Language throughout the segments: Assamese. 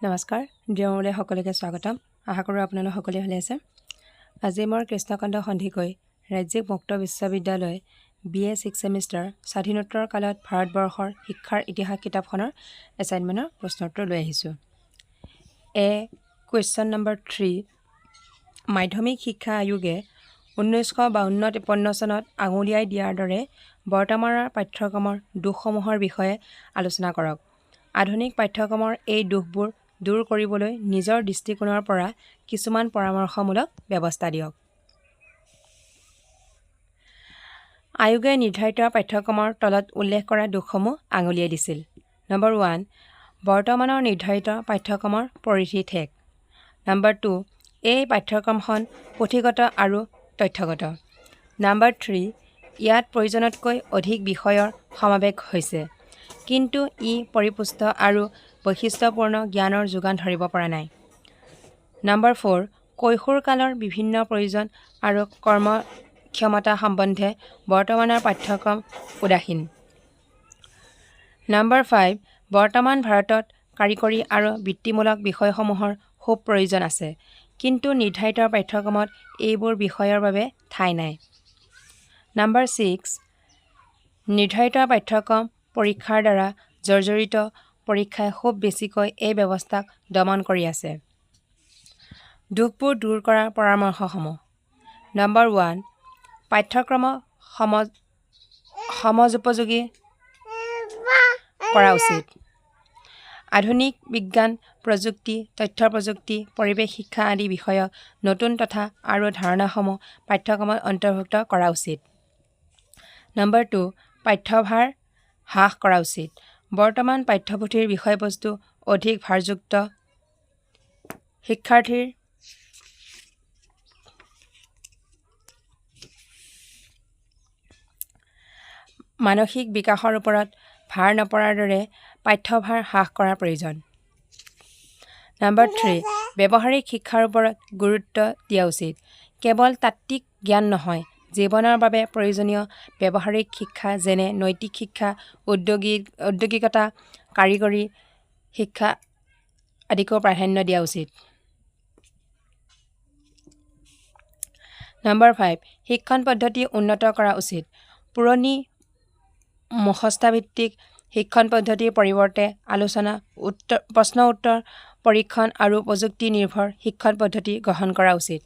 নমস্কাৰ ডিঅ'মলৈ সকলোকে স্বাগতম আশা কৰোঁ আপোনালোক সকলোৱে ভালে আছে আজি মই কৃষ্ণকান্ত সন্ধিকৈ ৰাজ্যিক মুক্ত বিশ্ববিদ্যালয় BA 6 সেমিষ্টাৰ স্বাধীনোত্তৰ কালত ভাৰতবৰ্ষৰ শিক্ষাৰ ইতিহাস কিতাপখনৰ এছাইনমেণ্টৰ প্ৰশ্নোত্তৰ লৈ আহিছোঁ কুৱেশ্যন নম্বৰ 3 মাধ্যমিক শিক্ষা আয়োগে 1952-53 চনত আঙুলিয়াই দিয়াৰ দৰে বৰ্তমানৰ পাঠ্যক্ৰমৰ দোষসমূহৰ বিষয়ে আলোচনা কৰক আধুনিক পাঠ্যক্ৰমৰ এই দোষবোৰ দূৰ কৰিবলৈ নিজৰ দৃষ্টিকোণৰ পৰা কিছুমান পৰামৰ্শমূলক ব্যৱস্থা দিয়ক আয়োগে নিৰ্ধাৰিত পাঠ্যক্ৰমৰ তলত উল্লেখ কৰা দোষসমূহ আঙুলিয়াই দিছিল নম্বৰ 1 বৰ্তমানৰ নিৰ্ধাৰিত পাঠ্যক্ৰমৰ পৰিধি ঠেক নম্বৰ 2 এই পাঠ্যক্ৰমখন পুথিগত আৰু তথ্যগত নম্বৰ 3 ইয়াত প্ৰয়োজনতকৈ অধিক বিষয়ৰ সমাৱেশ হৈছে কিন্তু ই পৰিপুষ্ট আৰু বৈশিষ্ট্যপূৰ্ণ জ্ঞানৰ যোগান ধৰিব পৰা নাই নম্বৰ 4 কৈশোৰ কালৰ বিভিন্ন প্ৰয়োজন আৰু কৰ্মক্ষমতা সম্বন্ধে বৰ্তমানৰ পাঠ্যক্ৰম উদাসীন নম্বৰ 5 বৰ্তমান ভাৰতত কাৰিকৰী আৰু বৃত্তিমূলক বিষয়সমূহৰ খুব প্ৰয়োজন আছে কিন্তু নিৰ্ধাৰিত পাঠ্যক্ৰমত এইবোৰ বিষয়ৰ বাবে ঠাই নাই নম্বৰ 6 নিৰ্ধাৰিত পাঠ্যক্ৰম পৰীক্ষাৰ দ্বাৰা জৰ্জৰিত পৰীক্ষাই খুব বেছিকৈ এই ব্যৱস্থাক দমন কৰি আছে দোষবোৰ দূৰ কৰাৰ পৰামৰ্শসমূহ নম্বৰ 1 পাঠ্যক্ৰম সমজোপযোগী কৰা উচিত আধুনিক বিজ্ঞান প্ৰযুক্তি তথ্য প্ৰযুক্তি পৰিৱেশ শিক্ষা আদি বিষয়ক নতুন তথা আৰু ধাৰণাসমূহ পাঠ্যক্ৰমত অন্তৰ্ভুক্ত কৰা উচিত নম্বৰ 2 পাঠ্যভাৰ হ্ৰাস কৰা উচিত বৰ্তমান পাঠ্যপুথিৰ বিষয়বস্তু অধিক ভাৰযুক্ত শিক্ষাৰ্থীৰ মানসিক বিকাশৰ ওপৰত ভাৰ নপৰাৰ দৰে পাঠ্যভাৰ হ্ৰাস কৰাৰ প্ৰয়োজন নম্বৰ 3 ব্যৱহাৰিক শিক্ষাৰ ওপৰত গুৰুত্ব দিয়া উচিত কেৱল তাত্ত্বিক জ্ঞান নহয় জীৱনৰ বাবে প্ৰয়োজনীয় ব্যৱহাৰিক শিক্ষা যেনে নৈতিক শিক্ষা উদ্যোগিকতা কাৰিকৰী শিক্ষা আদিকো প্ৰাধান্য দিয়া উচিত নম্বৰ 5 শিক্ষণ পদ্ধতি উন্নত কৰা উচিত পুৰণি মুখস্থভিত্তিক শিক্ষণ পদ্ধতিৰ পৰিৱৰ্তে আলোচনা প্ৰশ্ন উত্তৰ পৰীক্ষণ আৰু প্ৰযুক্তি নিৰ্ভৰ শিক্ষণ পদ্ধতি গ্ৰহণ কৰা উচিত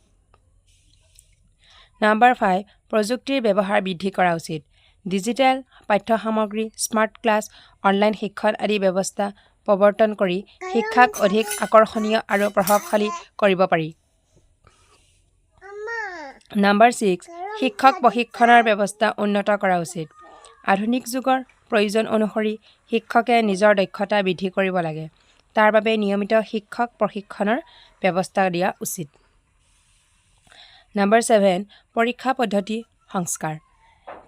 নম্বৰ 5 প্ৰযুক্তিৰ ব্যৱহাৰ বৃদ্ধি কৰা উচিত ডিজিটেল পাঠ্য সামগ্ৰী স্মাৰ্ট ক্লাছ অনলাইন শিক্ষণ আদি ব্যৱস্থা প্ৰৱৰ্তন কৰি শিক্ষাক অধিক আকৰ্ষণীয় আৰু প্ৰভাৱশালী কৰিব পাৰি নম্বৰ 6 শিক্ষক প্ৰশিক্ষণৰ ব্যৱস্থা উন্নত কৰা উচিত আধুনিক যুগৰ প্ৰয়োজন অনুসৰি শিক্ষকে নিজৰ দক্ষতা বৃদ্ধি কৰিব লাগে তাৰ বাবে নিয়মিত শিক্ষক প্ৰশিক্ষণৰ ব্যৱস্থা দিয়া উচিত নম্বৰ 7 পৰীক্ষা পদ্ধতি সংস্কাৰ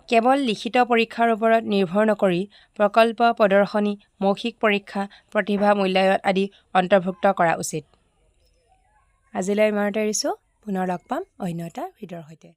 কেৱল লিখিত পৰীক্ষাৰ ওপৰত নিৰ্ভৰ নকৰি প্ৰকল্প প্ৰদৰ্শনী মৌখিক পৰীক্ষা প্ৰতিভা মূল্যায়ন আদি অন্তৰ্ভুক্ত কৰা উচিত আজিলৈ ইমানতে এৰিছোঁ পুনৰ লগ পাম অন্য এটা ভিডিঅ'ৰ সৈতে